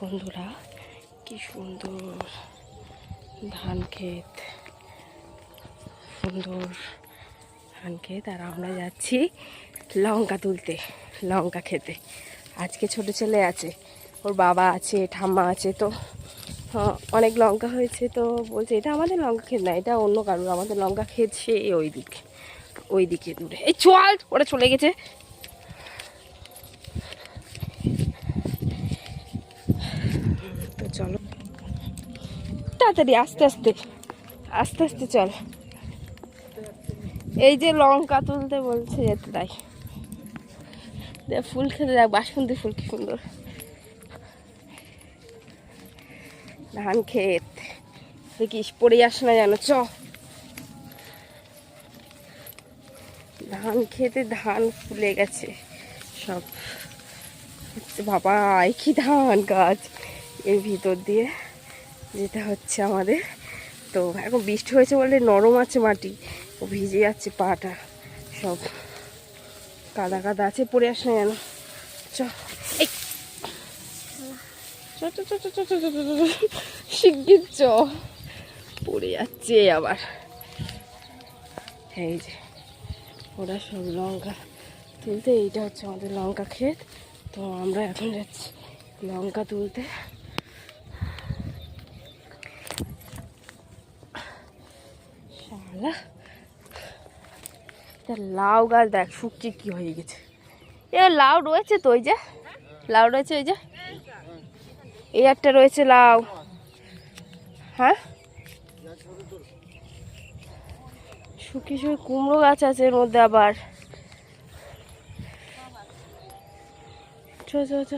বন্ধুরা, কি সুন্দর ধান ক্ষেত, সুন্দর ধান ক্ষেত। আর আমরা যাচ্ছি লঙ্কা তুলতে, লঙ্কা খেতে। আজকে ছোট ছেলে আছে, ওর বাবা আছে, ঠাম্মা আছে, তো অনেক লঙ্কা হয়েছে। তো বলছে এটা আমাদের লঙ্কা ক্ষেত না, এটা অন্য কারোর, আমাদের লঙ্কা ক্ষেত সে ওই দিকে দূরে। এই চল, ওরা চলে গেছে। তো চলো তাড়াতাড়ি, আস্তে আস্তে আস্তে আস্তে চল। এই যে লঙ্কা তুলতে বলছে যেতে, তাই ফুল খেতে দেখ, বাসন্তী ফুল কি সুন্দর। ধান ক্ষেত দেখিস, পড়ে যাস না যেন। ধান খেতে ধান ফুলে গেছে সব। বাবা, কি ধান গাছ, এর ভিতর দিয়ে যেতে হচ্ছে আমাদের। তো এখন বৃষ্টি হয়েছে বলে নরম আছে মাটি, ও ভিজে যাচ্ছে পাটা, সব কাদা কাদা আছে, পড়ে আস না যেন। চ এই শিগগির চ, পড়ে যাচ্ছে আবার। এই যে ওরা সব লঙ্কা তুলতে, এইটা হচ্ছে আমাদের লঙ্কা ক্ষেত। তো আমরা এখন যাচ্ছি লঙ্কা তুলতে। শালা, লাউ গাছ দেখ শুকিয়ে কি হয়ে গেছে। এ লাউ রয়েছে তো, ওই যে লাউ রয়েছে, ওই যে এই একটা রয়েছে লাউ। হ্যাঁ, শুকিয়ে শুকিয়ে কুমড়ো গাছ আছে এর মধ্যে আবার। চ চ চ।